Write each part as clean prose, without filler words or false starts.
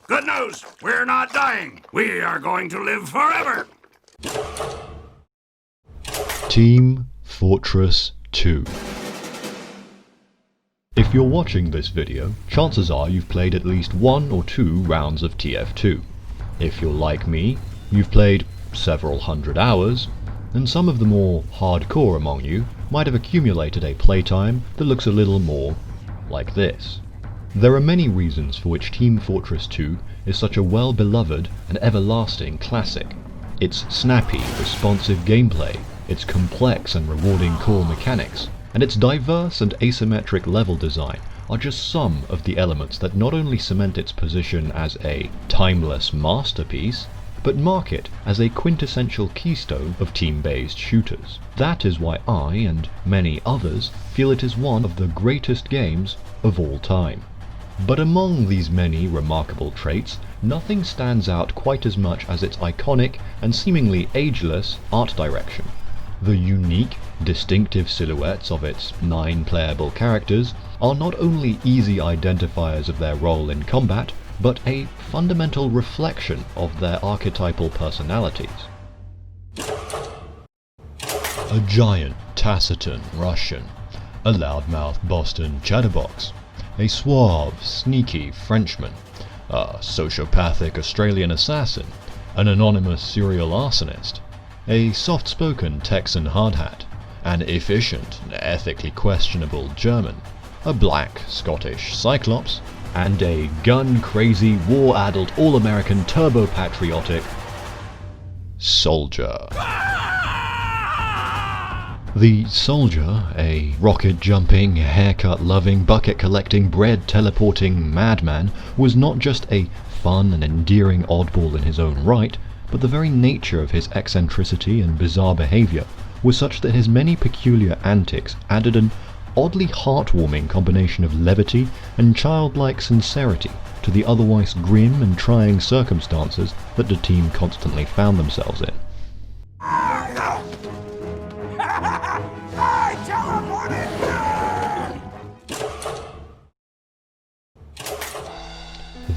Good news, we're not dying. We are going to live forever. Team Fortress 2. If you're watching this video, chances are you've played at least 1 or 2 rounds of TF2. If you're like me, you've played several hundred hours, and some of the more hardcore among you might have accumulated a playtime that looks a little more like this. There are many reasons for which Team Fortress 2 is such a well-beloved and everlasting classic. Its snappy, responsive gameplay, its complex and rewarding core mechanics, and its diverse and asymmetric level design are just some of the elements that not only cement its position as a timeless masterpiece, but mark it as a quintessential keystone of team-based shooters. That is why I, and many others, feel it is one of the greatest games of all time. But among these many remarkable traits, nothing stands out quite as much as its iconic and seemingly ageless art direction. The unique, distinctive silhouettes of its 9 playable characters are not only easy identifiers of their role in combat, but a fundamental reflection of their archetypal personalities. A giant, taciturn Russian, a loudmouth Boston chatterbox, a suave, sneaky Frenchman, a sociopathic Australian assassin, an anonymous serial arsonist, a soft-spoken Texan hardhat, an efficient, ethically questionable German, a black Scottish Cyclops, and a gun-crazy, war-addled, all-American, turbo-patriotic soldier. The soldier, a rocket-jumping, haircut-loving, bucket-collecting, bread-teleporting madman, was not just a fun and endearing oddball in his own right, but the very nature of his eccentricity and bizarre behaviour was such that his many peculiar antics added an oddly heartwarming combination of levity and childlike sincerity to the otherwise grim and trying circumstances that the team constantly found themselves in.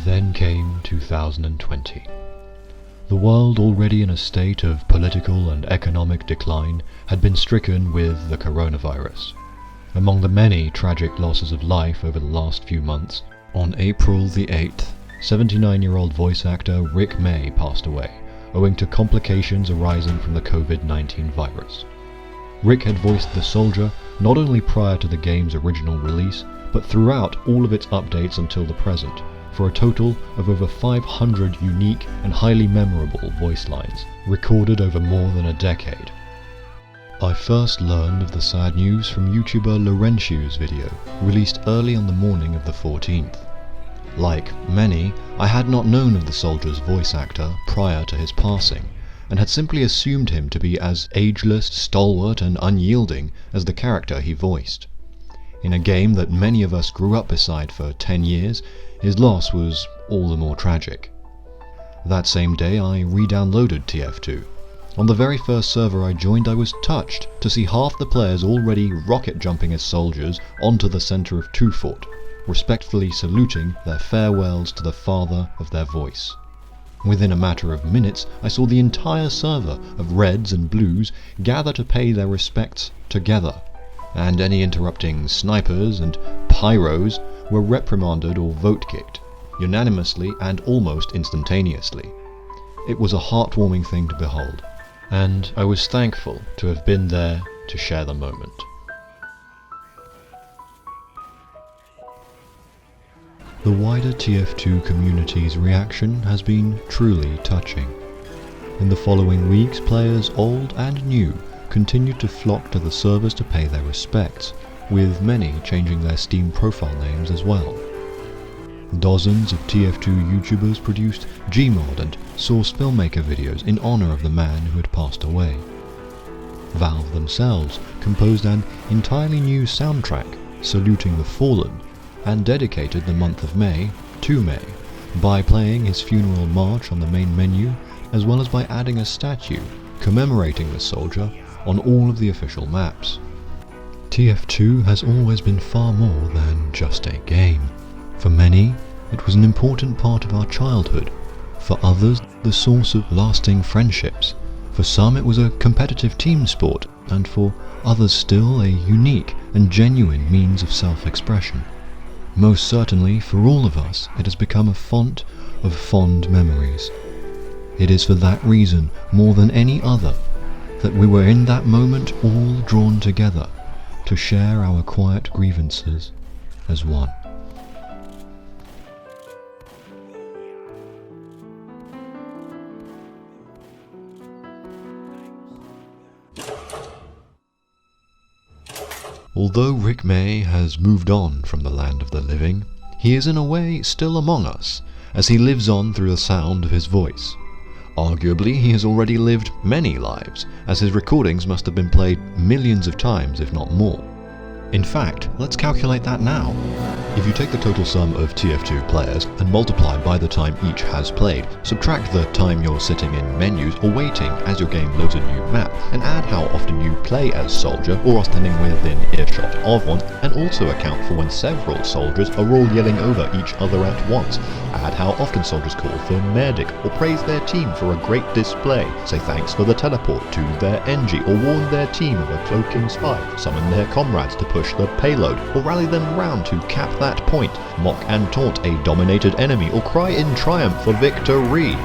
Then came 2020. The world, already in a state of political and economic decline, had been stricken with the coronavirus. Among the many tragic losses of life over the last few months, on April the 8th, 79-year-old voice actor Rick May passed away, owing to complications arising from the COVID-19 virus. Rick had voiced the soldier not only prior to the game's original release, but throughout all of its updates until the present, for a total of over 500 unique and highly memorable voice lines, recorded over more than a decade. I first learned of the sad news from YouTuber Laurentiu's video, released early on the morning of the 14th. Like many, I had not known of the soldier's voice actor prior to his passing, and had simply assumed him to be as ageless, stalwart, and unyielding as the character he voiced. In a game that many of us grew up beside for 10 years, his loss was all the more tragic. That same day I re-downloaded TF2. On the very first server I joined, I was touched to see half the players already rocket jumping as soldiers onto the centre of Two Fort, respectfully saluting their farewells to the father of their voice. Within a matter of minutes, I saw the entire server of Reds and Blues gather to pay their respects together, and any interrupting snipers and pyros were reprimanded or vote-kicked, unanimously and almost instantaneously. It was a heartwarming thing to behold, and I was thankful to have been there to share the moment. The wider TF2 community's reaction has been truly touching. In the following weeks, players old and new continued to flock to the servers to pay their respects, with many changing their Steam profile names as well. Dozens of TF2 YouTubers produced Gmod and Source Filmmaker videos in honour of the man who had passed away. Valve themselves composed an entirely new soundtrack saluting the fallen, and dedicated the month of May to May by playing his funeral march on the main menu, as well as by adding a statue commemorating the soldier on all of the official maps. TF2 has always been far more than just a game. For many, it was an important part of our childhood. For others, the source of lasting friendships. For some, it was a competitive team sport, and for others still, a unique and genuine means of self-expression. Most certainly, for all of us, it has become a font of fond memories. It is for that reason, more than any other, that we were in that moment all drawn together to share our quiet grievances as one. Although Rick May has moved on from the land of the living, he is in a way still among us, as he lives on through the sound of his voice. Arguably, he has already lived many lives, as his recordings must have been played millions of times, if not more. In fact, let's calculate that now. If you take the total sum of TF2 players and multiply by the time each has played, subtract the time you're sitting in menus or waiting as your game loads a new map, and add how often you play as Soldier or are standing within earshot of one, and also account for when several soldiers are all yelling over each other at once. Add how often soldiers call for medic or praise their team for a great display, say thanks for the teleport to their NG, or warn their team of a cloaking spy, summon their comrades to push the payload, or rally them round to cap that point, mock and taunt a dominated enemy, or cry in triumph for victory.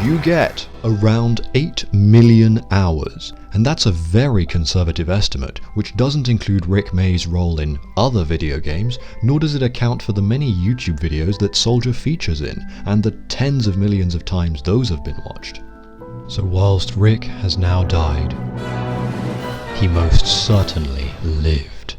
You get around 8 million hours, and that's a very conservative estimate, which doesn't include Rick May's role in other video games, nor does it account for the many YouTube videos that Soldier features in, and the tens of millions of times those have been watched. So whilst Rick has now died, he most certainly lived.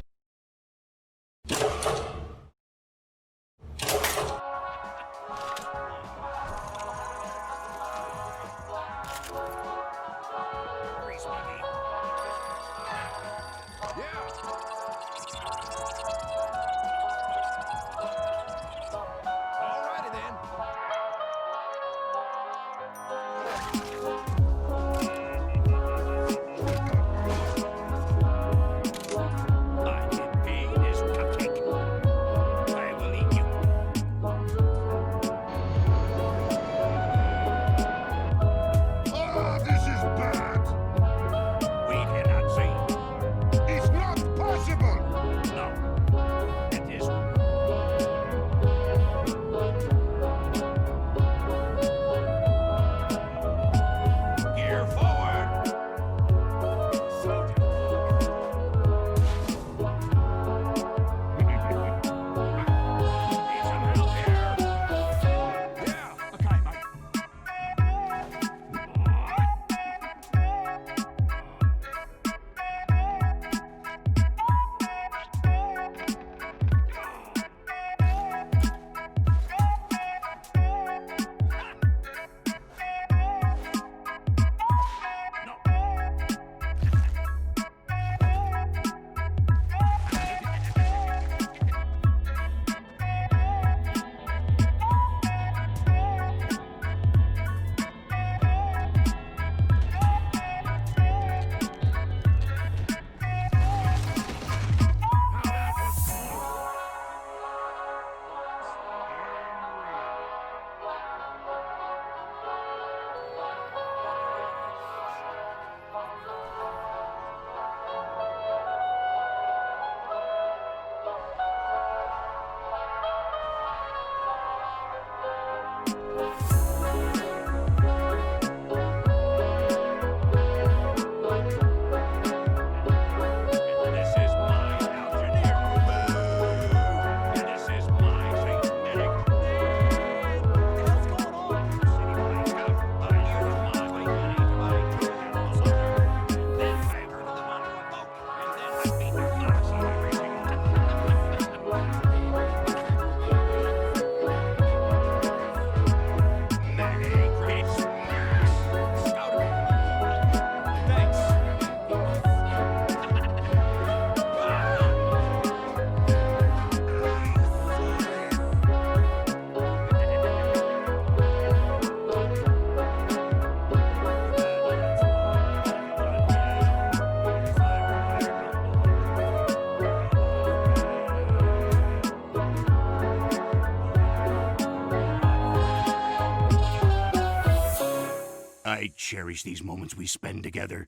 I cherish these moments we spend together.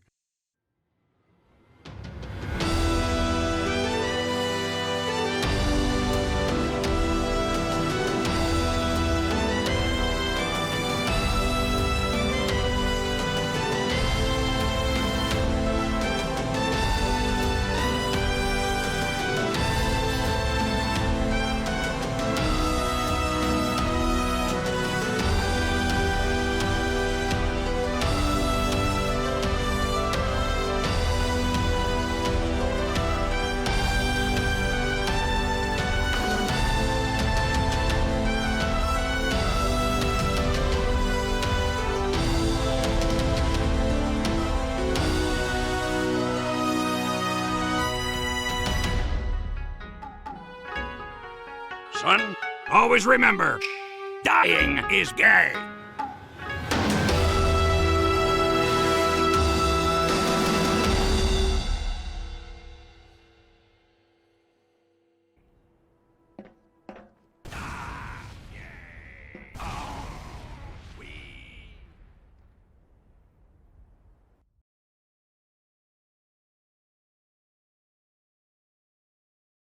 Son, always remember, dying is gay.